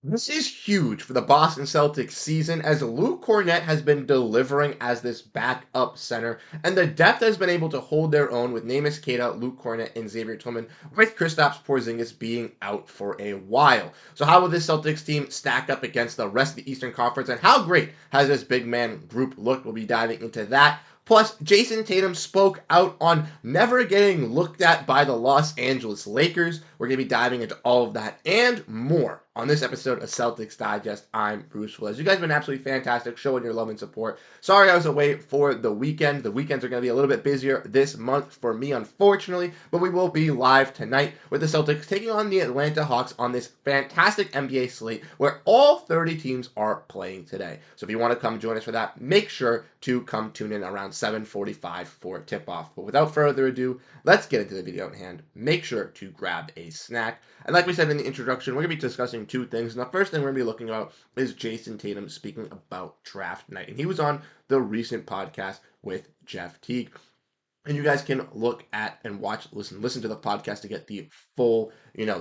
This is huge for the Boston Celtics season as Luke Kornet has been delivering as this backup center, and the depth has been able to hold their own with Neemias Queta, Luke Kornet, and Xavier Tillman, with Kristaps Porzingis being out for a while. So how will this Celtics team stack up against the rest of the Eastern Conference, and how great has this big man group looked? We'll be diving into that. Plus, Jayson Tatum spoke out on never getting looked at by the Los Angeles Lakers. We're going to be diving into all of that and more on this episode of Celtics Digest. I'm Bruce Veliz. You guys have been absolutely fantastic, showing your love and support. Sorry I was away for the weekend. The weekends are going to be a little bit busier this month for me, unfortunately, but we will be live tonight with the Celtics taking on the Atlanta Hawks on this fantastic NBA slate where all 30 teams are playing today. So if you want to come join us for that, make sure to come tune in around 7:45 for tip-off. But without further ado, let's get into the video at hand. Make sure to grab a snack. And like we said in the introduction, we're going to be discussing two things. And the first thing we're going to be looking at is Jayson Tatum speaking about draft night. And he was on the recent podcast with Jeff Teague. And you guys can look at and watch, listen to the podcast to get the full,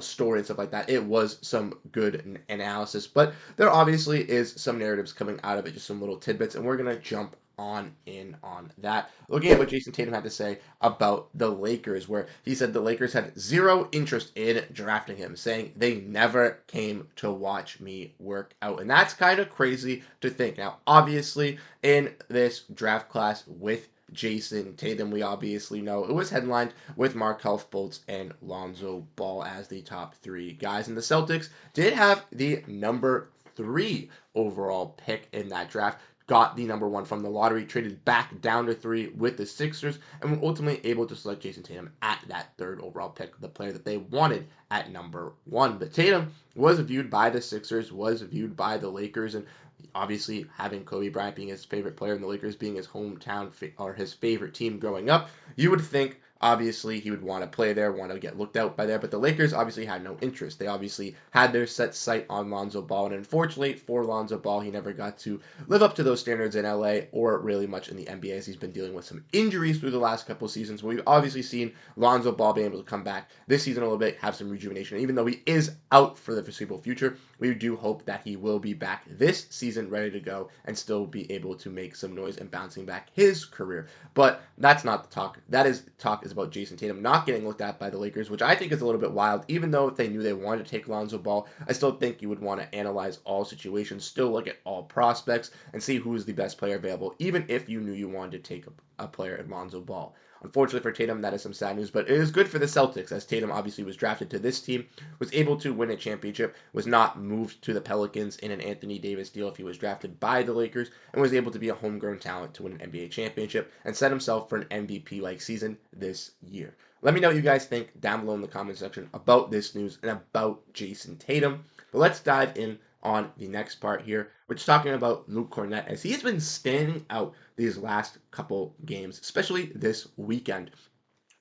story and stuff like that. It was some good analysis, but there obviously is some narratives coming out of it, just some little tidbits, and we're going to jump on that. Looking at what Jayson Tatum had to say about the Lakers, where he said the Lakers had zero interest in drafting him, saying they never came to watch me work out. And that's kind of crazy to think. Now, obviously, in this draft class with Jayson Tatum, we obviously know it was headlined with Markelle Fultz and Lonzo Ball as the top three guys. And the Celtics did have the number 3 overall pick in that draft, got the number 1 from the lottery, traded back down to 3 with the Sixers, and were ultimately able to select Jayson Tatum at that 3rd overall pick, the player that they wanted at number 1. But Tatum was viewed by the Sixers, was viewed by the Lakers, and obviously having Kobe Bryant being his favorite player and the Lakers being his hometown or his favorite team growing up, you would think obviously he would want to play there, want to get looked out by there, but the Lakers obviously had no interest. They obviously had their set sight on Lonzo Ball, and unfortunately for Lonzo Ball, he never got to live up to those standards in LA or really much in the NBA, as he's been dealing with some injuries through the last couple of seasons. We've obviously seen Lonzo Ball being able to come back this season a little bit, have some rejuvenation. Even though he is out for the foreseeable future, we do hope that he will be back this season ready to go and still be able to make some noise and bouncing back his career. But that's not the talk. Talk is about Jayson Tatum not getting looked at by the Lakers, which I think is a little bit wild. Even though if they knew they wanted to take Lonzo Ball, I still think you would want to analyze all situations, still look at all prospects, and see who is the best player available, even if you knew you wanted to take a player in Lonzo Ball. Unfortunately for Tatum, that is some sad news, but it is good for the Celtics, as Tatum obviously was drafted to this team, was able to win a championship, was not moved to the Pelicans in an Anthony Davis deal if he was drafted by the Lakers, and was able to be a homegrown talent to win an NBA championship and set himself for an MVP-like season this year. Let me know what you guys think down below in the comment section about this news and about Jayson Tatum. But let's dive in on the next part here, which is talking about Luke Kornet, as he has been standing out these last couple games, especially this weekend.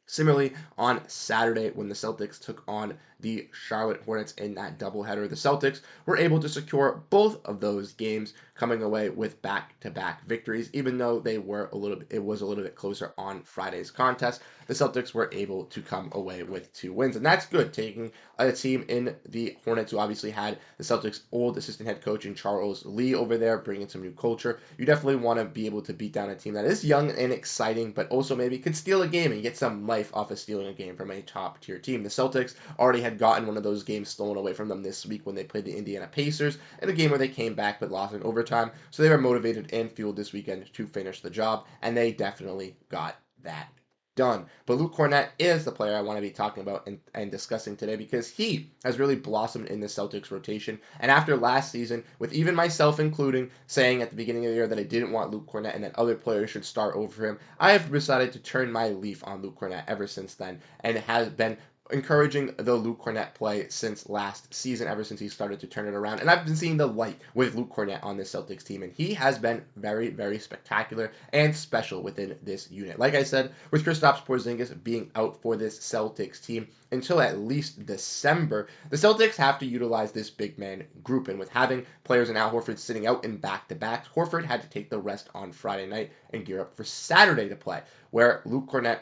Similarly, on Saturday, when the Celtics took on the Charlotte Hornets in that doubleheader, the Celtics were able to secure both of those games, coming away with back-to-back victories. Even though it was a little bit closer on Friday's contest, the Celtics were able to come away with 2 wins, and that's good. Taking a team in the Hornets, who obviously had the Celtics' old assistant head coach in Charles Lee over there, bringing some new culture. You definitely want to be able to beat down a team that is young and exciting, but also maybe could steal a game and get some life off of stealing a game from a top-tier team. The Celtics already had gotten one of those games stolen away from them this week when they played the Indiana Pacers in a game where they came back but lost in overtime. So they were motivated and fueled this weekend to finish the job, and they definitely got that done. But Luke Kornet is the player I want to be talking about and discussing today, because he has really blossomed in the Celtics rotation. And after last season, with even myself including saying at the beginning of the year that I didn't want Luke Kornet and that other players should start over him, I have decided to turn my leaf on Luke Kornet ever since then, and it has been encouraging the Luke Kornet play since last season, ever since he started to turn it around. And I've been seeing the light with Luke Kornet on this Celtics team, and he has been very, very spectacular and special within this unit. Like I said, with Kristaps Porzingis being out for this Celtics team until at least December, the Celtics have to utilize this big man group. And with having players in Al Horford sitting out in back-to-backs, Horford had to take the rest on Friday night and gear up for Saturday to play, where Luke Kornet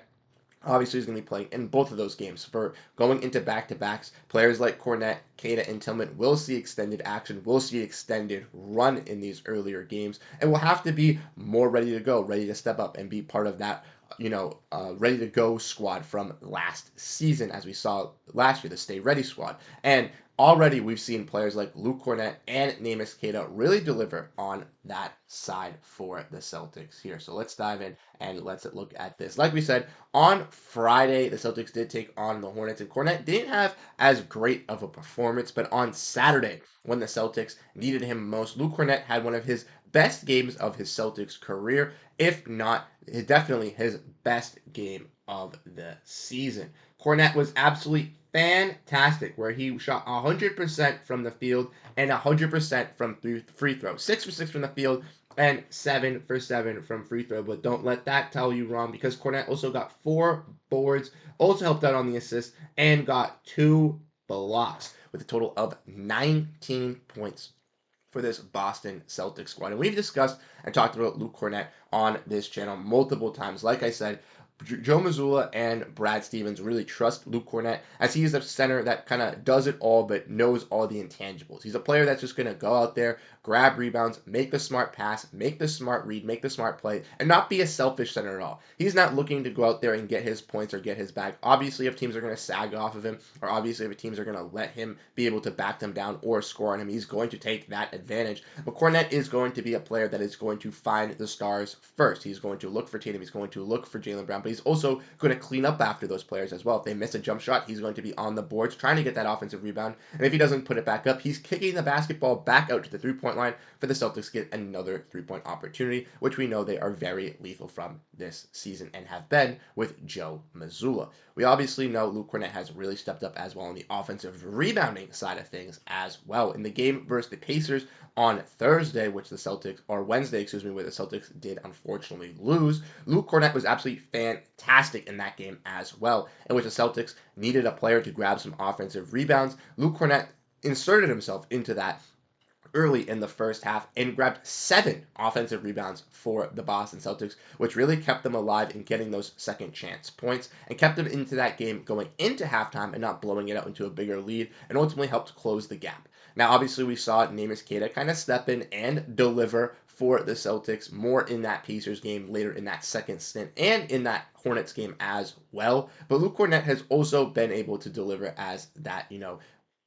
Obviously, he's going to be playing in both of those games. For going into back-to-backs, players like Kornet, Queta, and Tillman will see extended action, will see extended run in these earlier games, and will have to be more ready to go, ready to step up and be part of that, ready to go squad from last season, as we saw last year, the Stay Ready squad. And already we've seen players like Luke Kornet and Neemias Queta really deliver on that side for the Celtics here. So let's dive in and let's look at this. Like we said, on Friday, the Celtics did take on the Hornets, and Kornet didn't have as great of a performance, but on Saturday, when the Celtics needed him most, Luke Kornet had one of his best games of his Celtics career, if not definitely his best game of the season. Kornet was absolutely fantastic, where he shot 100% from the field and 100% from free throw. 6 for 6 from the field and 7 for 7 from free throw. But don't let that tell you wrong, because Kornet also got 4 boards, also helped out on the assist, and got 2 blocks with a total of 19 points for this Boston Celtics squad. And we've discussed and talked about Luke Kornet on this channel multiple times. Like I said, Joe Mazzulla and Brad Stevens really trust Luke Kornet, as he is a center that kind of does it all but knows all the intangibles. He's a player that's just going to go out there, grab rebounds, make the smart pass, make the smart read, make the smart play, and not be a selfish center at all. He's not looking to go out there and get his points or get his bag. Obviously, if teams are going to sag off of him, or obviously if teams are going to let him be able to back them down or score on him, he's going to take that advantage. But Kornet is going to be a player that is going to find the stars first. He's going to look for Tatum, he's going to look for Jaylen Brown, but he's also going to clean up after those players as well. If they miss a jump shot, he's going to be on the boards trying to get that offensive rebound. And if he doesn't put it back up, he's kicking the basketball back out to the three-point line for the Celtics to get another three-point opportunity, which we know they are very lethal from this season and have been with Joe Mazzulla. We obviously know Luke Kornet has really stepped up as well on the offensive rebounding side of things as well. In the game versus the Pacers on Thursday, which the Celtics, or Wednesday, where the Celtics did unfortunately lose, Luke Kornet was absolutely fantastic in that game as well, in which the Celtics needed a player to grab some offensive rebounds. Luke Kornet inserted himself into that early in the first half and grabbed 7 offensive rebounds for the Boston Celtics, which really kept them alive in getting those second chance points and kept them into that game going into halftime and not blowing it out into a bigger lead, and ultimately helped close the gap. Now, obviously, we saw Neemias Queta kind of step in and deliver for the Celtics more in that Pacers game later in that second stint and in that Hornets game as well. But Luke Kornet has also been able to deliver as that,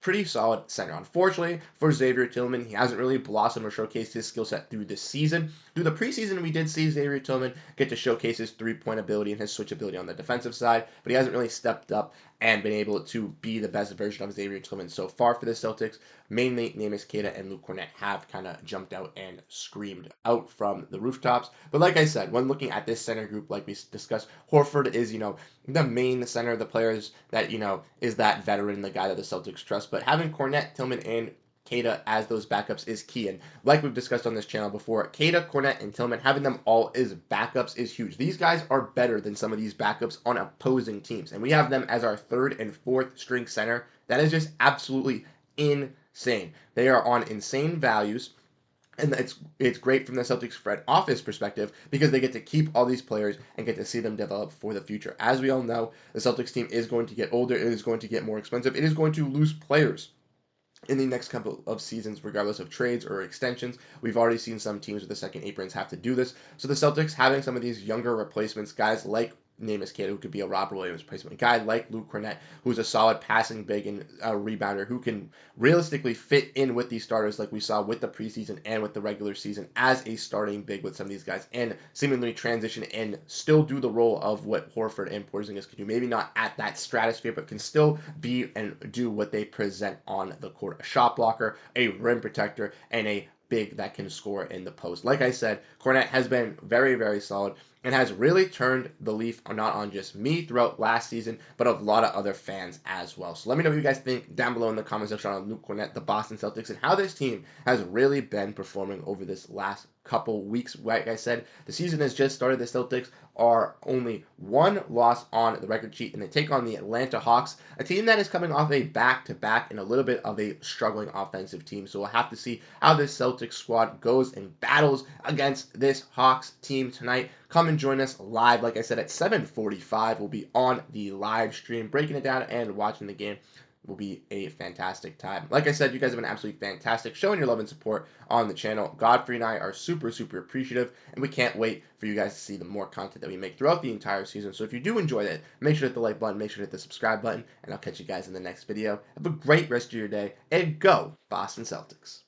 pretty solid center. Unfortunately for Xavier Tillman, he hasn't really blossomed or showcased his skill set through this season. Through the preseason, we did see Xavier Tillman get to showcase his three-point ability and his switch ability on the defensive side, but he hasn't really stepped up and been able to be the best version of Xavier Tillman so far for the Celtics. Mainly, Neemias Queta and Luke Kornet have kind of jumped out and screamed out from the rooftops. But like I said, when looking at this center group, like we discussed, Horford is, the main center of the players that, is that veteran, the guy that the Celtics trust. But having Kornet, Tillman, and Queta as those backups is key. And like we've discussed on this channel before, Queta, Kornet, and Tillman, having them all as backups is huge. These guys are better than some of these backups on opposing teams. And we have them as our third and fourth string center. That is just absolutely insane. They are on insane values. And it's great from the Celtics front office perspective, because they get to keep all these players and get to see them develop for the future. As we all know, the Celtics team is going to get older. It is going to get more expensive. It is going to lose players in the next couple of seasons, regardless of trades or extensions. We've already seen some teams with the second aprons have to do this. So the Celtics having some of these younger replacements, guys like Neemias Queta, who could be a Robert Williams replacement, a guy like Luke Kornet, who's a solid passing big and rebounder, who can realistically fit in with these starters like we saw with the preseason and with the regular season as a starting big with some of these guys, and seemingly transition and still do the role of what Horford and Porzingis can do. Maybe not at that stratosphere, but can still be and do what they present on the court. A shot blocker, a rim protector, and a big that can score in the post. Like I said, Kornet has been very, very solid and has really turned the leaf not on just me throughout last season, but of a lot of other fans as well. So let me know what you guys think down below in the comment section on Luke Kornet, the Boston Celtics, and how this team has really been performing over this last couple weeks. Like I said, the season has just started. The Celtics are only 1 loss on the record sheet, and they take on the Atlanta Hawks, a team that is coming off a back-to-back and a little bit of a struggling offensive team. So we'll have to see how this Celtics squad goes and battles against this Hawks team tonight. come and join us live. Like I said, at 7:45, we'll be on the live stream, breaking it down and watching the game. Will be a fantastic time. Like I said, you guys have been absolutely fantastic, showing your love and support on the channel. Godfrey and I are super, super appreciative, and we can't wait for you guys to see the more content that we make throughout the entire season. So if you do enjoy it, make sure to hit the like button, make sure to hit the subscribe button, and I'll catch you guys in the next video. Have a great rest of your day, and go Boston Celtics.